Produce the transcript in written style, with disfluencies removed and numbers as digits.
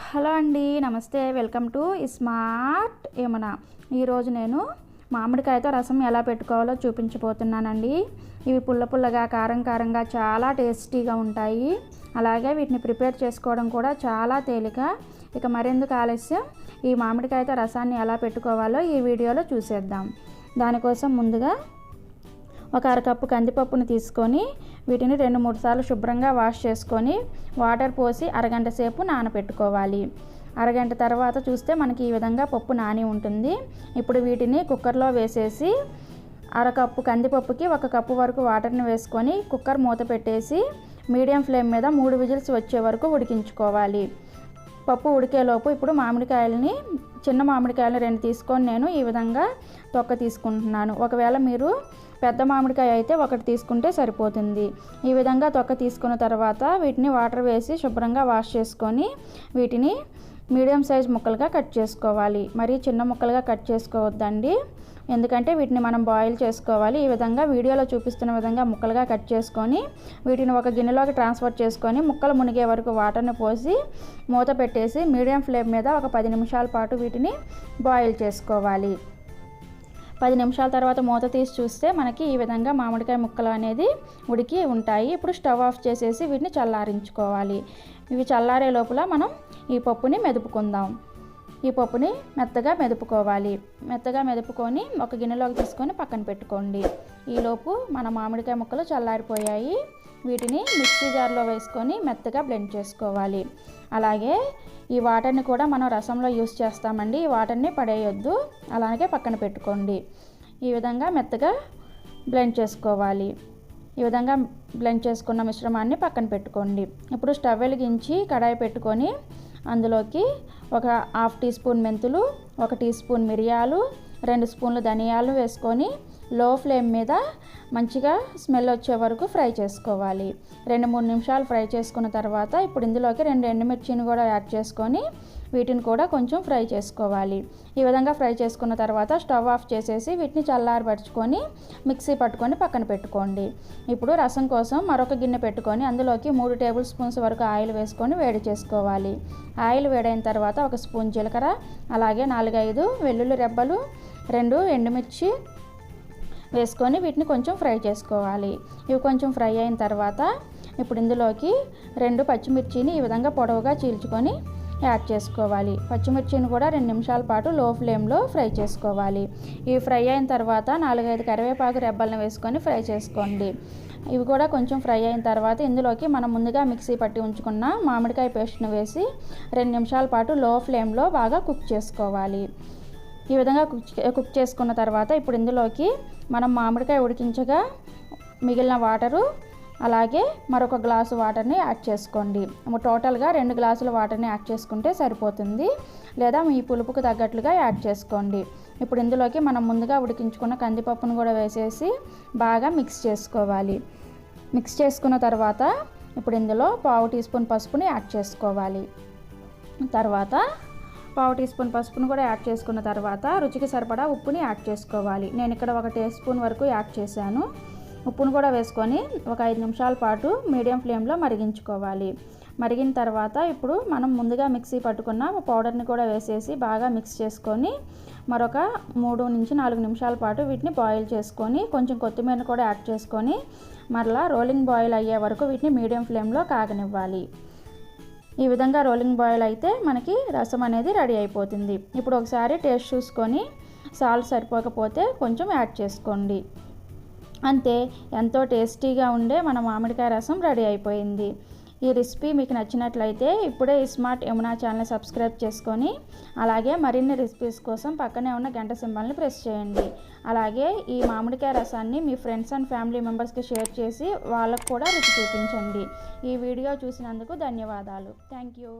Hello అండి, నమస్తే. Welcome to smart Yamuna. ఈరోజు నేను మామిడికాయతో రసం ఎలా పెట్టుకోవాలో చూపించబోతున్నానండి. ఇవి పుల్ల పుల్లగా, కారం కారంగా చాలా టేస్టీగా ఉంటాయి. అలాగే వీటిని ప్రిపేర్ చేసుకోవడం కూడా చాలా తేలిక. ఇక మరెందుకు ఆలస్యం, ఈ మామిడికాయతో రసాన్ని ఎలా పెట్టుకోవాలో ఈ వీడియోలో చూసేద్దాం. దానికోసం ముందుగా ఒక అరకప్పు కందిపప్పును తీసుకొని వీటిని 2-3 సార్లు శుభ్రంగా వాష్ చేసుకొని వాటర్ పోసి అరగంట సేపు నానబెట్టుకోవాలి. అరగంట తర్వాత చూస్తే మనకి ఈ విధంగా పప్పు నాని ఉంటుంది. ఇప్పుడు వీటిని కుక్కర్లో వేసేసి అరకప్పు కందిపప్పుకి 1 కప్పు వరకు వాటర్ని వేసుకొని కుక్కర్ మూత పెట్టేసి మీడియం ఫ్లేమ్ మీద 3 విజిల్స్ వచ్చే వరకు ఉడికించుకోవాలి. పప్పు ఉడికేలోపు ఇప్పుడు మామిడికాయలని, చిన్న మామిడికాయలు 2 తీసుకొని నేను ఈ విధంగా తొక్క తీసుకుంటున్నాను. ఒకవేళ మీరు పెద్ద మామిడికాయ అయితే 1 తీసుకుంటే సరిపోతుంది. ఈ విధంగా తొక్క తీసుకున్న తర్వాత వీటిని వాటర్ వేసి శుభ్రంగా వాష్ చేసుకొని వీటిని మీడియం సైజ్ ముక్కలుగా కట్ చేసుకోవాలి. మరీ చిన్న ముక్కలుగా కట్ చేసుకోవద్దండి, ఎందుకంటే వీటిని మనం బాయిల్ చేసుకోవాలి. ఈ విధంగా వీడియోలో చూపిస్తున్న విధంగా ముక్కలుగా కట్ చేసుకొని వీటిని ఒక గిన్నెలోకి ట్రాన్స్ఫర్ చేసుకొని ముక్కలు మునిగే వరకు వాటర్ని పోసి మూత పెట్టేసి మీడియం ఫ్లేమ్ మీద ఒక 10 నిమిషాల పాటు వీటిని బాయిల్ చేసుకోవాలి. 10 నిమిషాల తర్వాత మూత తీసి చూస్తే మనకి ఈ విధంగా మామిడికాయ ముక్కలు అనేది ఉడికి ఉంటాయి. ఇప్పుడు స్టవ్ ఆఫ్ చేసేసి వీటిని చల్లారించుకోవాలి. ఇవి చల్లారే లోపల మనం ఈ పప్పుని మెదుపుకుందాం. ఈ పప్పుని మెత్తగా మెదుపుకోవాలి. మెత్తగా మెదుపుకొని ఒక గిన్నెలోకి తీసుకొని పక్కన పెట్టుకోండి. ఈలోపు మన మామిడికాయ ముక్కలు చల్లారిపోయాయి. వీటిని మిక్సీ జార్లో వేసుకొని మెత్తగా బ్లెండ్ చేసుకోవాలి. అలాగే ఈ వాటర్ని కూడా మనం రసంలో యూస్ చేస్తామండి. ఈ వాటర్ని పడేయొద్దు, అలాగే పక్కన పెట్టుకోండి. ఈ విధంగా మెత్తగా బ్లెండ్ చేసుకోవాలి. ఈ విధంగా బ్లెండ్ చేసుకున్న మిశ్రమాన్ని పక్కన పెట్టుకోండి. ఇప్పుడు స్టవ్ వెలిగించి కడాయి పెట్టుకొని అందులోకి ఒక 1/2 టీ స్పూన్ మెంతులు, 1 టీ స్పూన్ మిరియాలు, 2 స్పూన్లు ధనియాలు వేసుకొని లో ఫ్లేమ్ మీద మంచిగా స్మెల్ వచ్చే వరకు ఫ్రై చేసుకోవాలి. 2-3 నిమిషాలు ఫ్రై చేసుకున్న తర్వాత ఇప్పుడు ఇందులోకి 2 ఎండుమిర్చిని కూడా యాడ్ చేసుకొని వీటిని కూడా కొంచెం ఫ్రై చేసుకోవాలి. ఈ విధంగా ఫ్రై చేసుకున్న తర్వాత స్టవ్ ఆఫ్ చేసేసి వీటిని చల్లారబరుచుకొని మిక్సీ పట్టుకొని పక్కన పెట్టుకోండి. ఇప్పుడు రసం కోసం మరొక గిన్నె పెట్టుకొని అందులోకి 3 టేబుల్ స్పూన్స్ వరకు ఆయిల్ వేసుకొని వేడి చేసుకోవాలి. ఆయిల్ వేడైన తర్వాత 1 స్పూన్ జీలకర్ర, అలాగే 4-5 వెల్లుల్లి రెబ్బలు, 2 ఎండుమిర్చి వేసుకొని వీటిని కొంచెం ఫ్రై చేసుకోవాలి. ఇవి కొంచెం ఫ్రై అయిన తర్వాత ఇప్పుడు ఇందులోకి 2 పచ్చిమిర్చిని ఈ విధంగా పొడవుగా చీల్చుకొని యాడ్ చేసుకోవాలి. పచ్చిమిర్చిని కూడా 2 నిమిషాల పాటు లో ఫ్లేమ్లో ఫ్రై చేసుకోవాలి. ఇవి ఫ్రై అయిన తర్వాత 4-5 కరివేపాకు రెబ్బలను వేసుకొని ఫ్రై చేసుకోండి. ఇవి కూడా కొంచెం ఫ్రై అయిన తర్వాత ఇందులోకి మనం ముందుగా మిక్సీ పట్టి ఉంచుకున్న మామిడికాయ పేస్ట్ను వేసి 2 నిమిషాల పాటు లో ఫ్లేమ్లో బాగా కుక్ చేసుకోవాలి. ఈ విధంగా కుక్ చేసుకున్న తర్వాత ఇప్పుడు ఇందులోకి మనం మామిడికాయ ఉడికించగా మిగిలిన వాటరు, అలాగే మరొక గ్లాసు వాటర్ని యాడ్ చేసుకోండి. టోటల్గా 2 గ్లాసుల వాటర్ని యాడ్ చేసుకుంటే సరిపోతుంది, లేదా మీ పులుపుకు తగ్గట్లుగా యాడ్ చేసుకోండి. ఇప్పుడు ఇందులోకి మనం ముందుగా ఉడికించుకున్న కందిపప్పును కూడా వేసేసి బాగా మిక్స్ చేసుకోవాలి. మిక్స్ చేసుకున్న తర్వాత ఇప్పుడు ఇందులో 1/2 టీ స్పూన్ పసుపుని యాడ్ చేసుకోవాలి. తర్వాత 1/2 టీ స్పూన్ పసుపును కూడా యాడ్ చేసుకున్న తర్వాత రుచికి సరిపడా ఉప్పుని యాడ్ చేసుకోవాలి. నేను ఇక్కడ 1 టీ స్పూన్ వరకు యాడ్ చేశాను. ఉప్పును కూడా వేసుకొని ఒక 5 నిమిషాల పాటు మీడియం ఫ్లేమ్లో మరిగించుకోవాలి. మరిగిన తర్వాత ఇప్పుడు మనం ముందుగా మిక్సీ పట్టుకున్న పౌడర్ని కూడా వేసేసి బాగా మిక్స్ చేసుకొని మరొక 3-4 నిమిషాల పాటు వీటిని బాయిల్ చేసుకొని కొంచెం కొత్తిమీర కూడా యాడ్ చేసుకొని మరలా రోలింగ్ బాయిల్ అయ్యే వరకు వీటిని మీడియం ఫ్లేమ్లో కాగనివ్వాలి. ఈ విధంగా రోలింగ్ బాయిల్ అయితే మనకి రసం అనేది రెడీ అయిపోతుంది. ఇప్పుడు ఒకసారి టేస్ట్ చూసుకొని సాల్ట్ సరిపోకపోతే కొంచెం యాడ్ చేసుకోండి. అంతే, ఎంతో టేస్టీగా ఉండే మన మామిడికాయ రసం రెడీ అయిపోయింది. ఈ రెసిపీ మీకు నచ్చినట్లయితే ఇప్పుడే స్మార్ట్ యమున ఛానల్ సబ్స్క్రైబ్ చేసుకొని అలాగే మరిన్ని రెసిపీస్ కోసం పక్కనే ఉన్న గంట సింబల్ని ప్రెస్ చేయండి. అలాగే ఈ మామిడికాయ రసాన్ని మీ ఫ్రెండ్స్ అండ్ ఫ్యామిలీ మెంబర్స్కి షేర్ చేసి వాళ్ళకు కూడా రుచి చూపించండి. ఈ వీడియో చూసినందుకు ధన్యవాదాలు. Thank you.